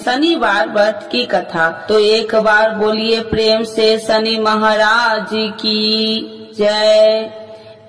शनिवार व्रत की कथा। तो एक बार बोलिए प्रेम से शनि महाराज की जय।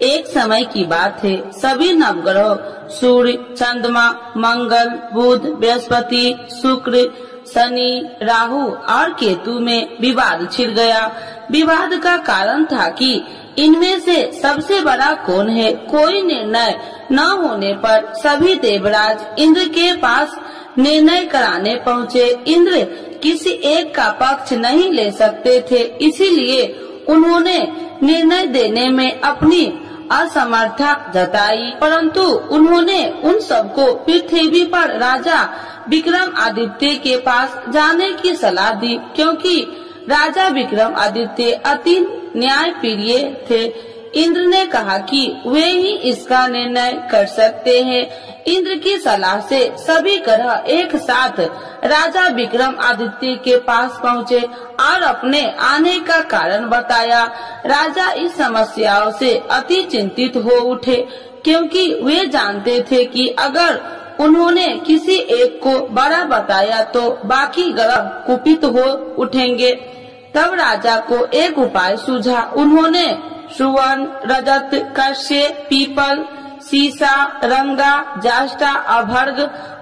एक समय की बात है, सभी नवग्रह सूर्य, चंद्रमा, मंगल, बुध, बृहस्पति, शुक्र, शनि, राहु और केतु में विवाद छिड़ गया। विवाद का कारण था कि इनमें से सबसे बड़ा कौन है। कोई निर्णय न होने पर सभी देवराज इंद्र के पास निर्णय कराने पहुँचे। इंद्र किसी एक का पक्ष नहीं ले सकते थे, इसीलिए उन्होंने निर्णय देने में अपनी असमर्थता जताई। परंतु उन्होंने उन सबको पृथ्वी पर राजा विक्रमादित्य के पास जाने की सलाह दी, क्योंकि राजा विक्रमादित्य अति न्यायप्रिय थे। इंद्र ने कहा कि वे ही इसका निर्णय कर सकते हैं। इंद्र की सलाह से सभी ग्रह एक साथ राजा विक्रमादित्य के पास पहुँचे और अपने आने का कारण बताया। राजा इस समस्याओं से अति चिंतित हो उठे, क्योंकि वे जानते थे कि अगर उन्होंने किसी एक को बड़ा बताया तो बाकी ग्रह कुपित हो उठेंगे। तब राजा को एक उपाय सूझा। उन्होंने सुवर्ण, रजत, कश्य, पीपल, सीसा, रंगा, जाष्टा, अभर्ग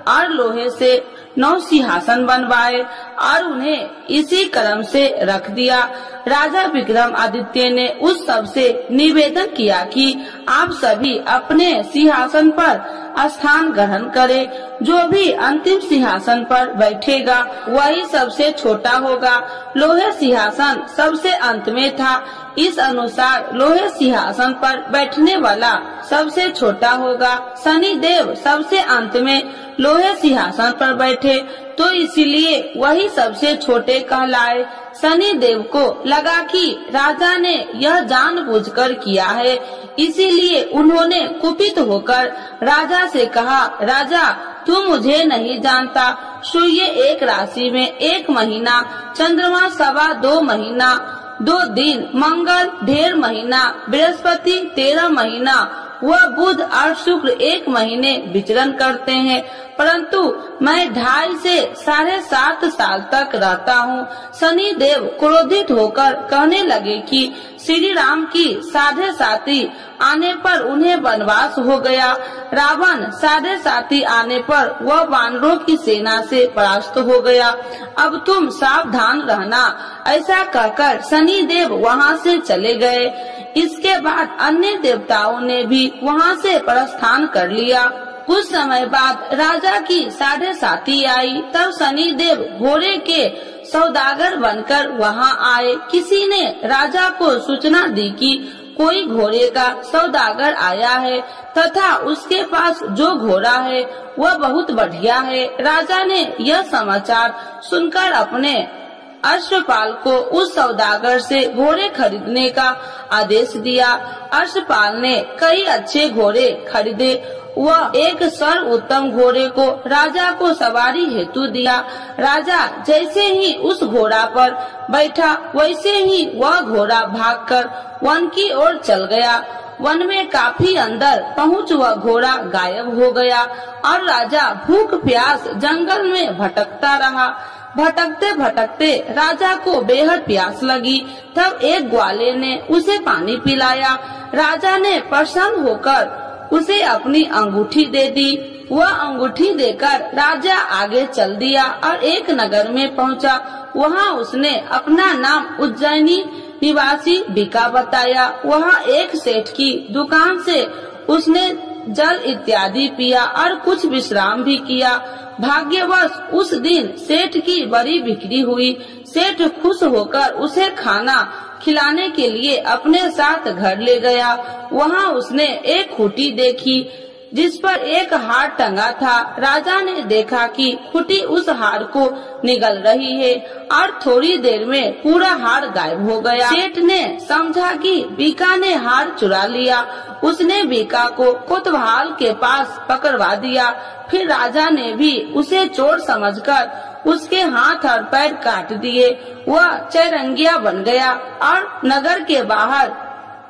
और लोहे से 9 सिंहासन बनवाए और उन्हें इसी क्रम से रख दिया। राजा विक्रमादित्य ने उस सब से निवेदन किया कि आप सभी अपने सिंहासन पर स्थान ग्रहण करें। जो भी अंतिम सिंहासन पर बैठेगा वही सबसे छोटा होगा। लोहे सिंहासन सबसे अंत में था, इस अनुसार लोहे सिंहासन पर बैठने वाला सबसे छोटा होगा। शनि देव सबसे अंत में लोहे सिंहासन पर बैठे तो इसीलिए वही सबसे छोटे कहलाए। शनि देव को लगा कि राजा ने यह जानबूझकर किया है, इसीलिए उन्होंने कुपित होकर राजा से कहा, राजा तू मुझे नहीं जानता। सूर्य एक राशि में 1 महीना, चंद्रमा 2.25 महीना, 2 दिन, मंगल 1.5 महीना, बृहस्पति 13 महीना, वह बुध और शुक्र 1 महीने विचरण करते हैं, परंतु मैं 2.5 से 7.5 साल तक रहता हूँ। शनि देव क्रोधित होकर कहने लगे कि श्री राम की 7.5 आने पर उन्हें वनवास हो गया। रावण 7.5 आने पर वह वानरों की सेना से परास्त हो गया। अब तुम सावधान रहना। ऐसा कहकर शनि देव वहाँ से चले गए। इसके बाद अन्य देवताओं ने भी वहाँ से प्रस्थान कर लिया। कुछ समय बाद राजा की 7.5 आई, तब शनि देव घोड़े के सौदागर बनकर वहाँ आए। किसी ने राजा को सूचना दी कि कोई घोड़े का सौदागर आया है तथा उसके पास जो घोड़ा है वह बहुत बढ़िया है। राजा ने यह समाचार सुनकर अपने अश्वपाल को उस सौदागर से घोड़े खरीदने का आदेश दिया। अश्वपाल ने कई अच्छे घोड़े खरीदे। वह एक सर्वोत्तम घोड़े को राजा को सवारी हेतु दिया। राजा जैसे ही उस घोड़ा पर बैठा वैसे ही वह घोड़ा भागकर वन की ओर चल गया। वन में काफी अंदर पहुँच वह घोड़ा गायब हो गया और राजा भूख प्यास जंगल में भटकता रहा। भटकते भटकते राजा को बेहद प्यास लगी। तब एक ग्वाले ने उसे पानी पिलाया। राजा ने प्रसन्न होकर उसे अपनी अंगूठी दे दी। वह अंगूठी देकर राजा आगे चल दिया और एक नगर में पहुंचा। वहां उसने अपना नाम उज्जैनी निवासी बिका बताया। वहां एक सेठ की दुकान से उसने जल इत्यादि पिया और कुछ विश्राम भी किया। भाग्यवश उस दिन सेठ की बड़ी बिक्री हुई। सेठ खुश होकर उसे खाना खिलाने के लिए अपने साथ घर ले गया। वहाँ उसने एक खूंटी देखी जिस पर एक हार टंगा था। राजा ने देखा कि खूंटी उस हार को निगल रही है और थोड़ी देर में पूरा हार गायब हो गया। सेठ ने समझा कि बीका ने हार चुरा लिया। उसने बीका को कोतवाल के पास पकड़वा दिया। फिर राजा ने भी उसे चोर समझकर उसके हाथ और पैर काट दिए। वह चैरंगिया बन गया और नगर के बाहर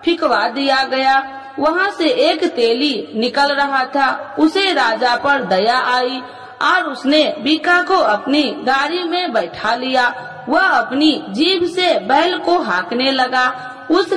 फिकवा दिया गया। वहाँ से एक तेली निकल रहा था। उसे राजा पर दया आई और उसने बीका को अपनी गाड़ी में बैठा लिया। वह अपनी जीभ से बैल को हाँकने लगा। उस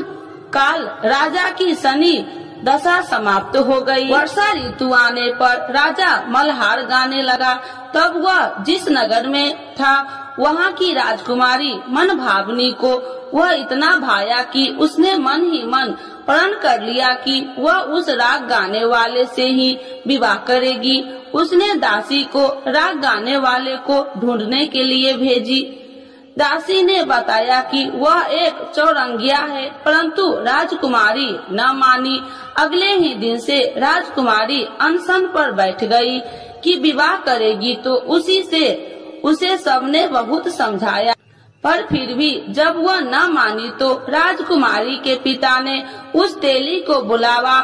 काल राजा की शनि दशा समाप्त हो गई। वर्षा ऋतु आने पर राजा मल्हार गाने लगा। तब वह जिस नगर में था वहाँ की राजकुमारी मन भावनी को वह इतना भाया कि उसने मन ही मन प्रण कर लिया कि वह उस राग गाने वाले से ही विवाह करेगी। उसने दासी को राग गाने वाले को ढूंढने के लिए भेजी। दासी ने बताया कि वह एक चौरंगिया है, परंतु राजकुमारी न मानी। अगले ही दिन से राजकुमारी अनशन पर बैठ गई कि विवाह करेगी तो उसे सबने बहुत समझाया, पर फिर भी जब वह न मानी तो राजकुमारी के पिता ने उस तेली को बुलावा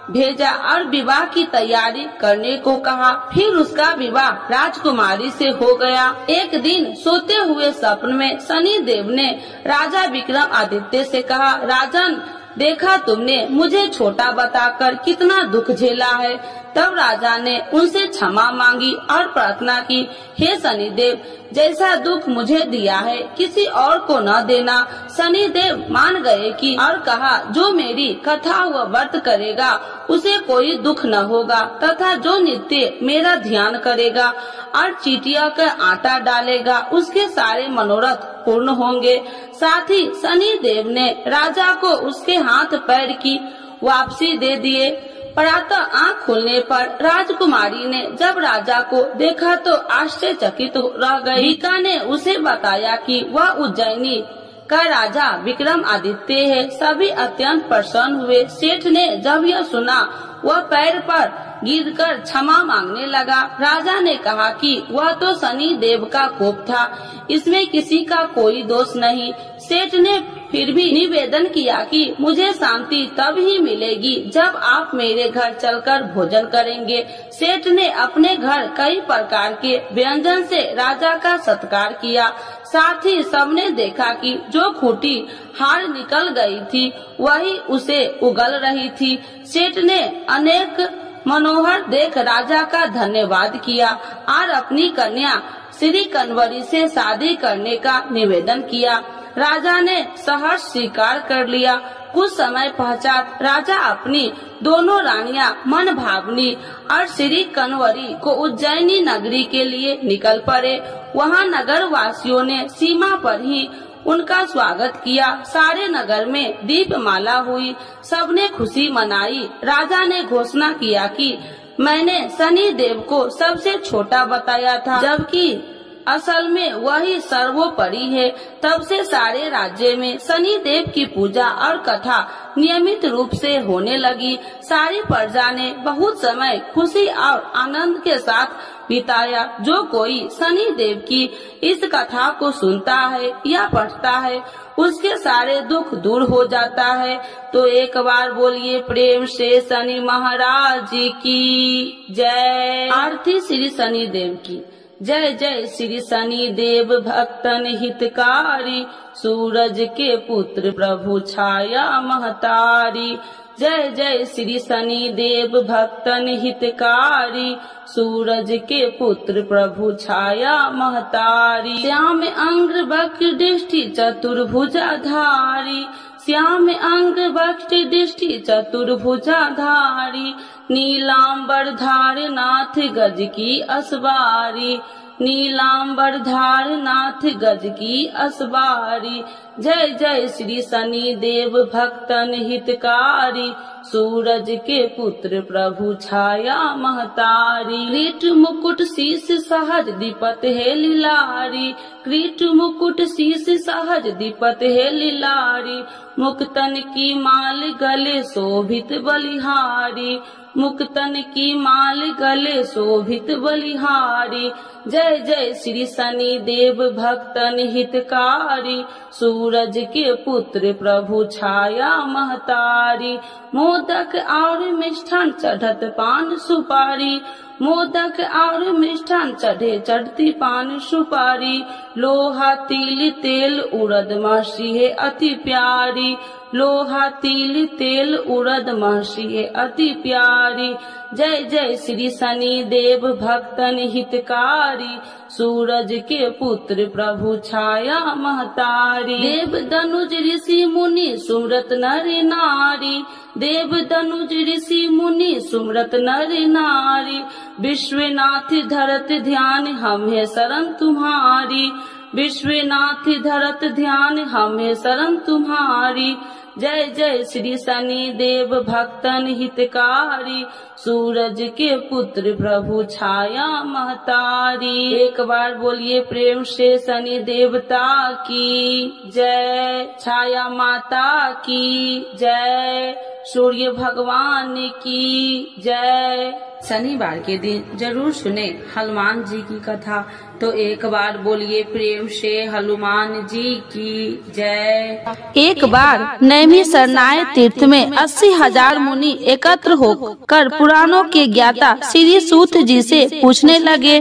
भेजा और विवाह की तैयारी करने को कहा। फिर उसका विवाह राजकुमारी से हो गया। एक दिन सोते हुए स्वप्न में शनि देव ने राजा विक्रम आदित्य से कहा, राजन, देखा तुमने मुझे छोटा बताकर कितना दुख झेला है। तब राजा ने उनसे क्षमा मांगी और प्रार्थना की, हे शनिदेव, जैसा दुख मुझे दिया है किसी और को न देना। शनिदेव मान गए कि और कहा, जो मेरी कथा व व्रत करेगा उसे कोई दुख न होगा, तथा जो नित्य मेरा ध्यान करेगा और चीटिया का आटा डालेगा उसके सारे मनोरथ पूर्ण होंगे। साथ ही शनिदेव ने राजा को उसके हाथ पैर की वापसी दे दिए। प्रातः आँख खुलने पर राजकुमारी ने जब राजा को देखा तो आश्चर्यचकित रह गई। बीका ने उसे बताया कि वह उज्जैनी का राजा विक्रम आदित्य है। सभी अत्यंत प्रसन्न हुए। सेठ ने जब यह सुना वह पैर पर गिरकर क्षमा मांगने लगा। राजा ने कहा कि वह तो शनि देव का कोप था, इसमें किसी का कोई दोष नहीं। सेठ ने फिर भी निवेदन किया कि मुझे शांति तब ही मिलेगी जब आप मेरे घर चलकर भोजन करेंगे। सेठ ने अपने घर कई प्रकार के व्यंजन से राजा का सत्कार किया। साथ ही सबने देखा कि जो खूंटी हार निकल गई थी वही उसे उगल रही थी। सेठ ने अनेक मनोहर देख राजा का धन्यवाद किया और अपनी कन्या श्री कन्वरी से शादी करने का निवेदन किया। राजा ने सहर्ष स्वीकार कर लिया। कुछ समय पश्चात राजा अपनी दोनों रानियां मन भावनी और श्री कन्वरी को उज्जैनी नगरी के लिए निकल पड़े। वहां नगर वासियों ने सीमा पर ही उनका स्वागत किया। सारे नगर में दीपमाला हुई, सबने खुशी मनाई। राजा ने घोषणा किया कि मैंने शनि देव को सबसे छोटा बताया था, जबकि असल में वही सर्वोपरि है। तब से सारे राज्य में शनि देव की पूजा और कथा नियमित रूप से होने लगी। सारी प्रजा ने बहुत समय खुशी और आनंद के साथ बिताया। जो कोई शनि देव की इस कथा को सुनता है या पढ़ता है उसके सारे दुख दूर हो जाता है। तो एक बार बोलिए प्रेम से शनि महाराज की जय। आरती श्री शनि देव की जय। जय श्री शनि देव भक्तन हितकारी, सूरज के पुत्र प्रभु छाया महतारी। जय जय श्री शनि देव भक्तन हितकारी, सूरज के पुत्र प्रभु छाया महतारी। श्याम अंग वक्र दृष्टि चतुर्भुजाधारी, श्याम अंग वक्र दृष्टि चतुर्भुजाधारी। नीलांबर धार नाथ गज की असवारी, नीलांबर धार नाथ गज की असवारी। जय जय श्री शनि देव भक्तन हितकारी, सूरज के पुत्र प्रभु छाया महतारी। क्रीट मुकुट शीश सहज दीपत है लीलारी, क्रीट मुकुट शीश सहज दीपत है लीलारी। मुक्तन की माल गले शोभित बलिहारी, मुक्तन की माल गले शोभित बलिहारी। जय जय श्री शनि देव भक्तन हितकारी, सूरज के पुत्र प्रभु छाया महतारी। मोदक और मिष्ठान चढ़त पान सुपारी, मोदक और मिष्ठान चढ़े चढ़ती पान सुपारी, लोहा तिल तेल उड़द महर्षि है अति प्यारी, लोहा तिल तेल उड़द महर्षि है अति प्यारी। जय जय श्री शनि देव भक्तन हितकारी, सूरज के पुत्र प्रभु छाया महतारी। देव दनुज ऋषि मुनि सुमरत नर नारी, देव दनुज ऋषि मुनि सुमरत नर नारी। विश्वनाथ धरत ध्यान हमें शरण तुम्हारी, विश्वनाथ धरत ध्यान हमें शरण तुम्हारी। जय जय श्री शनि देव भक्तन हितकारी, सूरज के पुत्र प्रभु छाया महतारी। एक बार बोलिए प्रेम से शनि देवता की जय, छाया माता की जय, सूर्य भगवान की जय। शनिवार के दिन जरूर सुने हनुमान जी की कथा। तो एक बार बोलिए प्रेम से हनुमान जी की जय। एक बार नैमी सरनाय तीर्थ में 80,000 मुनि एकत्र होकर पुराणों के ज्ञाता श्री सूत जी से पूछने लगे,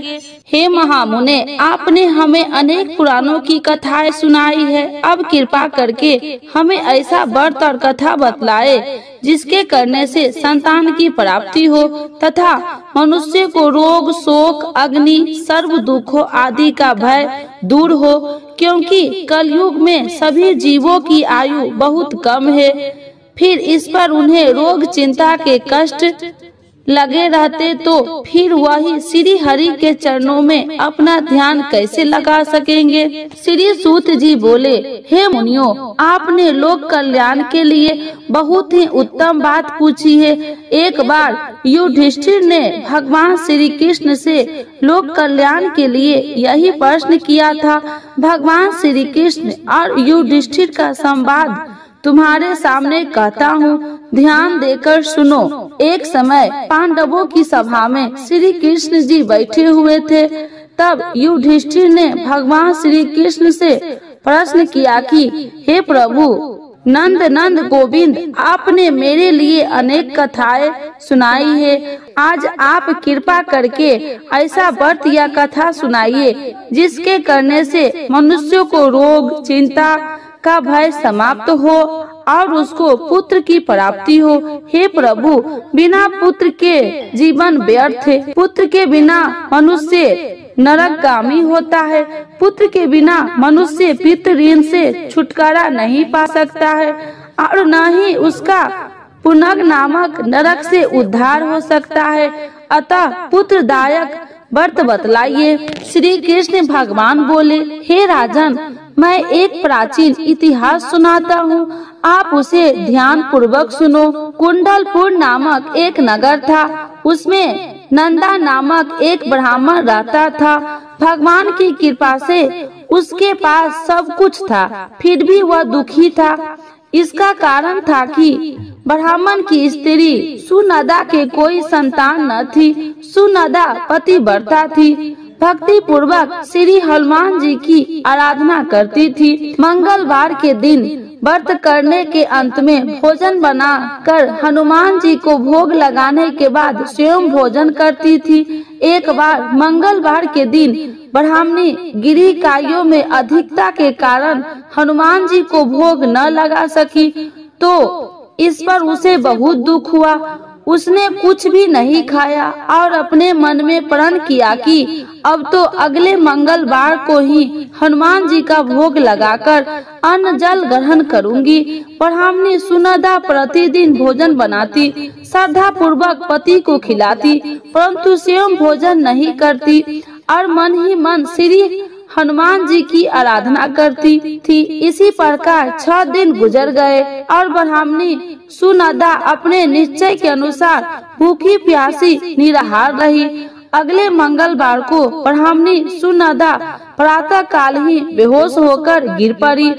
हे महामुने, आपने हमें अनेक पुराणों की कथाएं सुनाई है, अब कृपा करके हमें ऐसा व्रत और कथा बतलाए जिसके करने से संतान की प्राप्ति हो तथा मनुष्य को रोग शोक अग्नि सर्व दुखों आदि का भय दूर हो, क्योंकि कलयुग में सभी जीवों की आयु बहुत कम है। फिर इस पर उन्हें रोग चिंता के कष्ट लगे रहते तो फिर वही श्री हरि के चरणों में अपना ध्यान कैसे लगा सकेंगे। श्री सूत जी बोले, हे मुनियों, आपने लोक कल्याण के लिए बहुत ही उत्तम बात पूछी है। एक बार युधिष्ठिर ने भगवान श्री कृष्ण से लोक कल्याण के लिए यही प्रश्न किया था। भगवान श्री कृष्ण और युधिष्ठिर का संवाद तुम्हारे सामने कहता हूँ, ध्यान देकर सुनो। एक समय पांडवों की सभा में श्री कृष्ण जी बैठे हुए थे। तब युधिष्ठिर ने भगवान श्री कृष्ण से प्रश्न किया कि हे प्रभु नंद नंद गोविंद, आपने मेरे लिए अनेक कथाएं सुनाई है, आज आप कृपा करके ऐसा व्रत या कथा सुनाइए जिसके करने से मनुष्यों को रोग चिंता का भय समाप्त हो और उसको पुत्र की प्राप्ति हो। हे प्रभु, बिना पुत्र के जीवन व्यर्थ है, पुत्र के बिना मनुष्य नरकगामी होता है, पुत्र के बिना मनुष्य पितृ ऋण से छुटकारा नहीं पा सकता है और न ही उसका पुनग नामक नरक से उद्धार हो सकता है। अतः पुत्रदायक व्रत बतलाइए। श्री कृष्ण भगवान बोले, हे राजन, मैं एक प्राचीन इतिहास सुनाता हूँ, आप उसे ध्यान पूर्वक सुनो। कुंडलपुर नामक एक नगर था, उसमें नंदा नामक एक ब्राह्मण रहता था। भगवान की कृपा से उसके पास सब कुछ था, फिर भी वह दुखी था। इसका कारण था कि ब्राह्मण की स्त्री सुनदा के कोई संतान न थी। सुनदा पतिव्रता थी, भक्ति पूर्वक श्री हनुमान जी की आराधना करती थी। मंगलवार के दिन व्रत करने के अंत में भोजन बना कर हनुमान जी को भोग लगाने के बाद स्वयं भोजन करती थी। एक बार मंगलवार के दिन ब्राह्मणी गिरिकाइयों में अधिकता के कारण हनुमान जी को भोग न लगा सकी, तो इस पर उसे बहुत दुख हुआ। उसने कुछ भी नहीं खाया और अपने मन में प्रण किया कि अब तो अगले मंगलवार को ही हनुमान जी का भोग लगाकर अन्न जल ग्रहण करूंगी। ब्राह्मणी सुनदा प्रतिदिन भोजन बनाती, श्रद्धा पूर्वक पति को खिलाती, परंतु स्वयं भोजन नहीं करती और मन ही मन श्री हनुमान जी की आराधना करती थी। इसी प्रकार 6 दिन गुजर गए और ब्राह्मणी सुनदा अपने निश्चय के अनुसार भूखी प्यासी निराहार रही। अगले मंगलवार को ब्राह्मणी सुनदा प्रातः काल ही बेहोश होकर गिर पड़ी।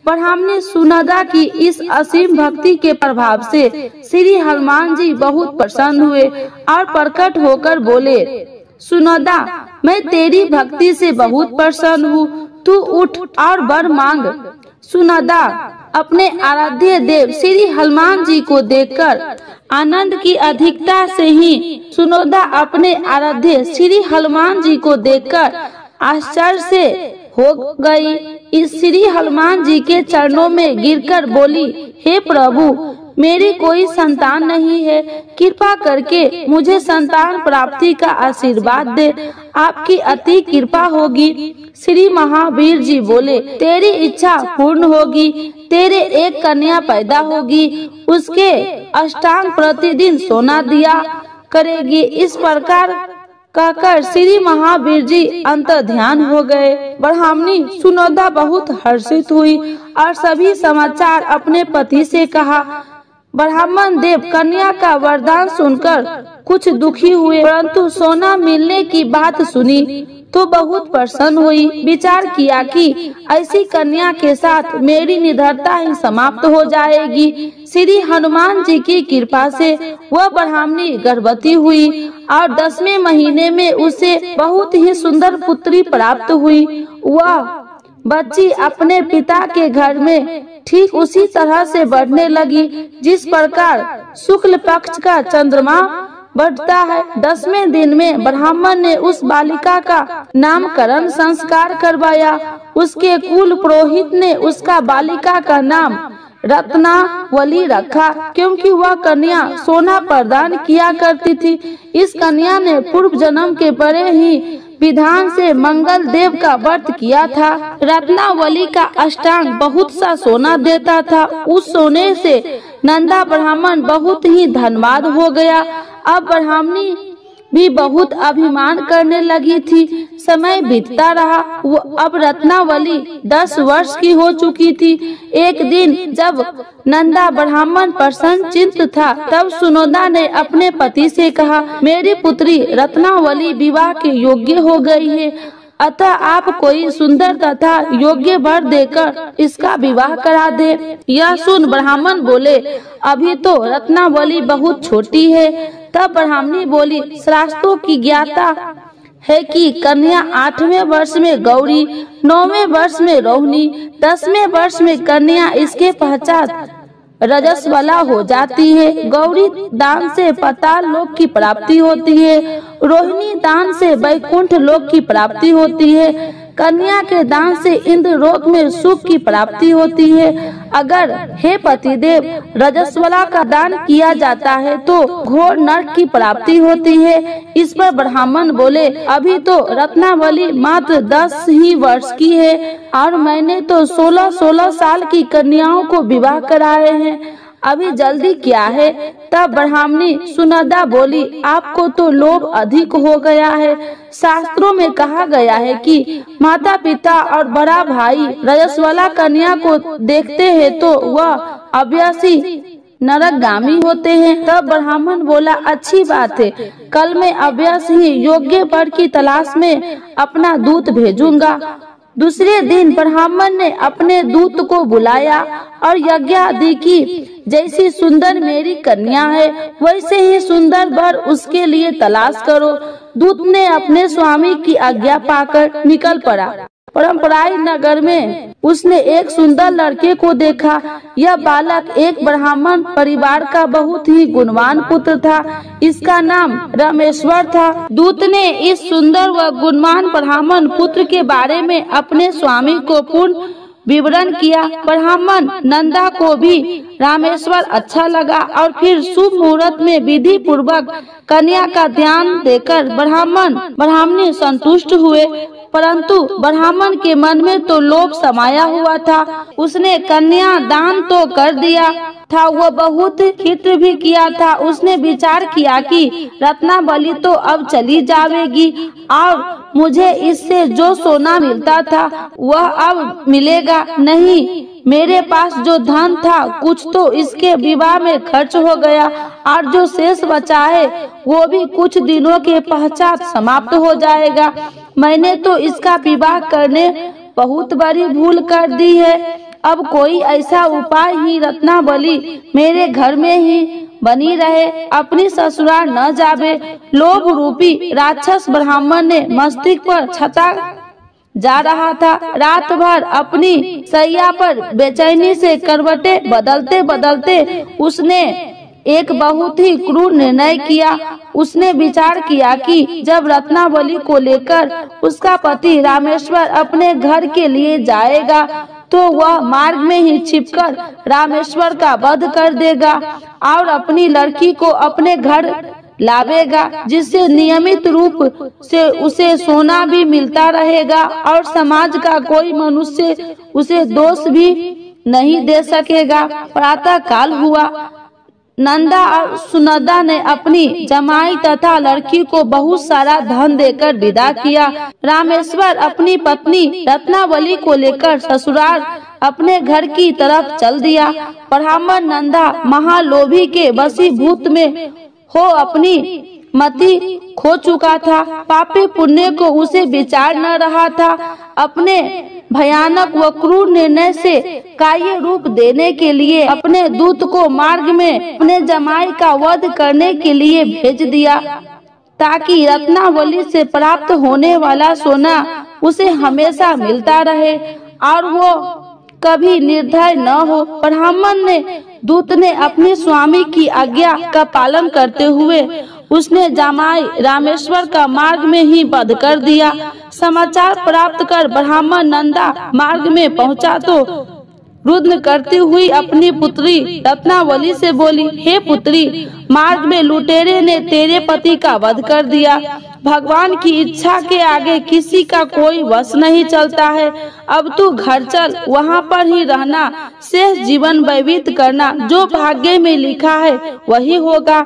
ब्राह्मणी सुनदा की इस असीम भक्ति के प्रभाव से श्री हनुमान जी बहुत प्रसन्न हुए और प्रकट होकर बोले, सुनदा, मैं तेरी भक्ति से बहुत प्रसन्न हूँ, तू उठ और वर मांग। सुनंदा अपने आराध्य देव श्री हनुमान जी को देखकर आनंद की अधिकता से ही सुनंदा अपने आराध्य श्री हनुमान जी को देखकर आश्चर्य से हो गई। इस श्री हनुमान जी के चरणों में गिरकर बोली, हे प्रभु, मेरी कोई संतान नहीं है, कृपा करके मुझे संतान प्राप्ति का आशीर्वाद दे, आपकी अति कृपा होगी। श्री महावीर जी बोले, तेरी इच्छा पूर्ण होगी, तेरे एक कन्या पैदा होगी, उसके अष्टांग प्रतिदिन सोना दिया करेगी। इस प्रकार कहकर श्री महावीर जी अंतर ध्यान हो गए। ब्राह्मणी सुनंदा बहुत हर्षित हुई और सभी समाचार अपने पति से कहा। ब्राह्मण देव कन्या का वरदान सुनकर कुछ दुखी हुए, परंतु सोना मिलने की बात सुनी तो बहुत प्रसन्न हुई। विचार किया कि ऐसी कन्या के साथ मेरी निधरता ही समाप्त हो जाएगी। श्री हनुमान जी की कृपा से वह ब्राह्मणी गर्भवती हुई और 10वें महीने में उसे बहुत ही सुंदर पुत्री प्राप्त हुई। वह बच्ची अपने पिता के घर में ठीक उसी तरह से बढ़ने लगी जिस प्रकार शुक्ल पक्ष का चंद्रमा बढ़ता है। 10वें दिन में ब्राह्मण ने उस बालिका का नामकरण संस्कार करवाया। उसके कुल पुरोहित ने उसका बालिका का नाम रत्नावली रखा, क्योंकि वह कन्या सोना प्रदान किया करती थी। इस कन्या ने पूर्व जन्म के बड़े ही विधान से मंगल देव का व्रत किया था। रत्नावली का अष्टांग बहुत सा सोना देता था। उस सोने से नंदा ब्राह्मण बहुत ही धनवान हो गया। अब ब्राह्मणी भी बहुत अभिमान करने लगी थी। समय बीतता रहा। वो अब रत्नावली 10 वर्ष की हो चुकी थी। एक दिन जब नंदा ब्राह्मण प्रसन्न चित्त था, तब सुनंदा ने अपने पति से कहा, मेरी पुत्री रत्नावली विवाह के योग्य हो गई है, अतः आप कोई सुंदर तथा योग्य वर देकर इसका विवाह करा दे। यह सुन ब्राह्मण बोले, अभी तो रत्नावली बहुत छोटी है। तब ब्राह्मणी बोली, शास्त्रों की ज्ञाता है कि कन्या 8वें वर्ष में गौरी, 9वें वर्ष में रोहिणी, 10वें वर्ष में कन्या इसके पश्चात रजस्वला हो जाती है। गौरी दान से पाताल लोक की प्राप्ति होती है, रोहिणी दान से वैकुंठ लोक की प्राप्ति होती है, कन्या के दान से इंद्र लोक में सुख की प्राप्ति होती है। अगर हे पतिदेव रजस्वला का दान किया जाता है तो घोर नरक की प्राप्ति होती है। इस पर ब्राह्मण बोले, अभी तो रत्नावली मात्र 10 ही वर्ष की है और मैंने तो 16-16 साल की कन्याओं को विवाह कराए हैं, अभी जल्दी क्या है। तब ब्राह्मणी सुनंदा बोली, आपको तो लोभ अधिक हो गया है। शास्त्रों में कहा गया है कि माता पिता और बड़ा भाई रजस्वला कन्या को देखते हैं तो वह अव्यसी नरकगामी होते हैं। तब ब्राह्मण बोला, अच्छी बात है, कल मैं अव्यस ही योग्य वर की तलाश में अपना दूत भेजूंगा। दूसरे दिन ब्राह्मण ने अपने दूत को बुलाया और यज्ञ आदि की, जैसी सुंदर मेरी कन्या है वैसे ही सुंदर वर उसके लिए तलाश करो। दूत ने अपने स्वामी की आज्ञा पाकर निकल पड़ा। परंपराई नगर में उसने एक सुंदर लड़के को देखा। यह बालक एक ब्राह्मण परिवार का बहुत ही गुणवान पुत्र था। इसका नाम रामेश्वर था। दूत ने इस सुंदर व गुणवान ब्राह्मण पुत्र के बारे में अपने स्वामी को पूर्ण विवरण किया। ब्राह्मण नंदा को भी रामेश्वर अच्छा लगा और फिर शुभ मुहूर्त में विधि पूर्वक कन्या का ध्यान देकर ब्राह्मणी संतुष्ट हुए। परंतु ब्राह्मण के मन में तो लोभ समाया हुआ था। उसने कन्या दान तो कर दिया था, वह बहुत खित्र भी किया था। उसने विचार किया कि रत्नावली तो अब चली जाएगी और मुझे इससे जो सोना मिलता था वह अब मिलेगा नहीं। मेरे पास जो धन था कुछ तो इसके विवाह में खर्च हो गया और जो शेष बचा है वो भी कुछ दिनों के पश्चात समाप्त हो जाएगा। मैंने तो इसका विवाह करने बहुत बड़ी भूल कर दी है। अब कोई ऐसा उपाय ही रत्नावली मेरे घर में ही बनी रहे, अपनी ससुराल न जावे। लोभ रूपी राक्षस ब्राह्मण ने मस्तिष्क पर छता जा रहा था। रात भर अपनी सैया पर बेचैनी से करवटें बदलते बदलते उसने एक बहुत ही क्रूर निर्णय किया। उसने विचार किया कि जब रत्नावली को लेकर उसका पति रामेश्वर अपने घर के लिए जाएगा तो वह मार्ग में ही छिपकर रामेश्वर का वध कर देगा और अपनी लड़की को अपने घर लावेगा, जिससे नियमित रूप से उसे सोना भी मिलता रहेगा और समाज का कोई मनुष्य उसे दोष भी नहीं दे सकेगा। प्रातः काल हुआ। नंदा और सुनंदा ने अपनी जमाई तथा लड़की को बहुत सारा धन देकर विदा किया। रामेश्वर अपनी पत्नी रत्नावली को लेकर ससुराल अपने घर की तरफ चल दिया। ब्राह्मण नंदा महालोभी के वशीभूत में हो अपनी मति खो चुका था। पापी पुण्य को उसे विचार न रहा था। अपने भयानक व क्रूर निर्णय से कार्य रूप देने के लिए अपने दूत को मार्ग में अपने जमाई का वध करने के लिए भेज दिया, ताकि रत्नावली से प्राप्त होने वाला सोना उसे हमेशा मिलता रहे और वो कभी निर्दय न हो। ब्राह्मण ने दूत ने अपने स्वामी की आज्ञा का पालन करते हुए उसने जमाई रामेश्वर का मार्ग में ही वध कर दिया। समाचार प्राप्त कर ब्राह्मण नंदा मार्ग में पहुंचा तो रुद्र करती हुई अपनी पुत्री रत्नावली से बोली, हे पुत्री, मार्ग में लुटेरे ने तेरे पति का वध कर दिया। भगवान की इच्छा के आगे किसी का कोई वश नहीं चलता है। अब तू घर चल, वहाँ पर ही रहना, शेष जीवन व्यतीत करना। जो भाग्य में लिखा है वही होगा।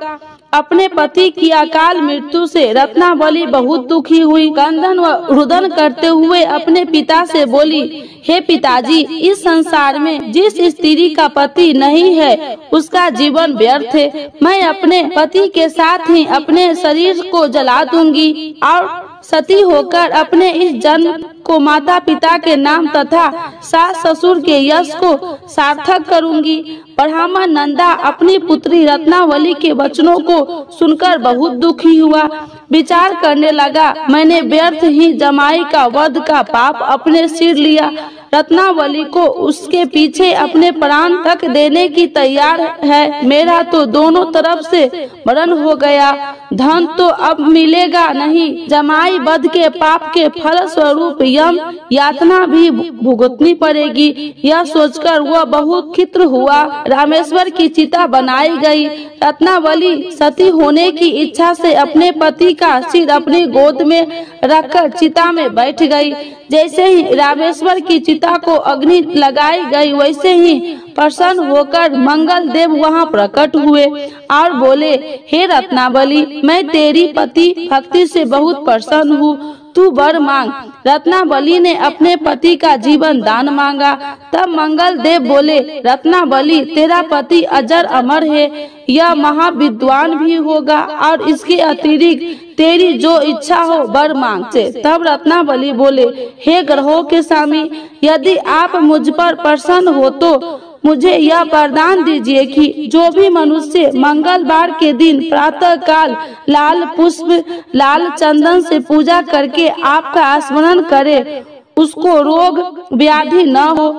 अपने पति की अकाल मृत्यु से रत्नावली बहुत दुखी हुई। क्रंदन व रुदन करते हुए अपने पिता से बोली, हे पिताजी, इस संसार में जिस स्त्री का पति नहीं है उसका जीवन व्यर्थ है। मैं अपने पति के साथ ही अपने शरीर को जला दूंगी और सती होकर अपने इस जन्म को माता पिता के नाम तथा सास ससुर के यश को सार्थक करूंगी। ब्राह्मण नंदा अपनी पुत्री रत्नावली के वचनों को सुनकर बहुत दुखी हुआ। विचार करने लगा, मैंने व्यर्थ ही जमाई का वध का पाप अपने सिर लिया। रत्नावली को उसके पीछे अपने प्राण तक देने की तैयार है। मेरा तो दोनों तरफ से मरण हो गया। धन तो अब मिलेगा नहीं। जमाई वध के पाप के फल स्वरूप यम यातना भी भुगतनी पड़ेगी। यह सोचकर वह बहुत खिन्न हुआ। रामेश्वर की चिता बनाई गई। रत्नावली सती होने की इच्छा से अपने पति का सिर अपनी गोद में रखकर चिता में बैठ गई। जैसे ही रामेश्वर की चिता को अग्नि लगाई गई, वैसे ही प्रसन्न होकर मंगल देव वहाँ प्रकट हुए और बोले, हे रत्नावली, मैं तेरी पति भक्ति से बहुत प्रसन्न हूँ, तू वर मांग। रत्नावली ने अपने पति का जीवन दान मांगा। तब मंगल देव बोले, रत्नावली, तेरा पति अजर अमर है, यह महाविद्वान भी होगा और इसके अतिरिक्त तेरी जो इच्छा हो वर मांग से। तब रत्नावली बोले, हे ग्रहों के स्वामी, यदि आप मुझ पर प्रसन्न हो तो मुझे यह वरदान दीजिए कि जो भी मनुष्य मंगलवार के दिन प्रातः काल लाल पुष्प लाल चंदन से पूजा करके आपका स्मरण करे, उसको रोग व्याधि न हो,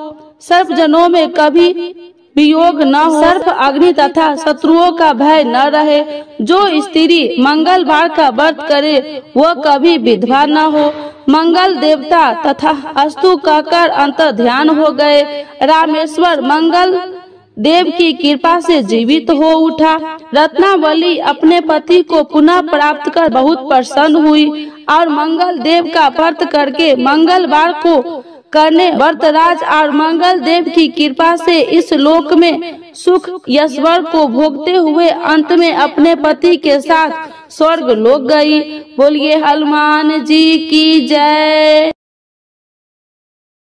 सर्व जनों में कभी वियोग न हो, सर्प अग्नि तथा शत्रुओं का भय न रहे। जो स्त्री मंगलवार का व्रत करे वह कभी विधवा न हो। मंगल देवता तथा अस्तु कहकर अंतर ध्यान हो गए। रामेश्वर मंगल देव की कृपा से जीवित हो उठा। रत्नावली अपने पति को पुनः प्राप्त कर बहुत प्रसन्न हुई और मंगल देव का व्रत करके मंगलवार को करने व्रतराज और मंगल देव की कृपा से इस लोक में सुख यशवर को भोगते हुए अंत में अपने पति के साथ स्वर्ग लोक गई। बोलिए हनुमान जी की जय।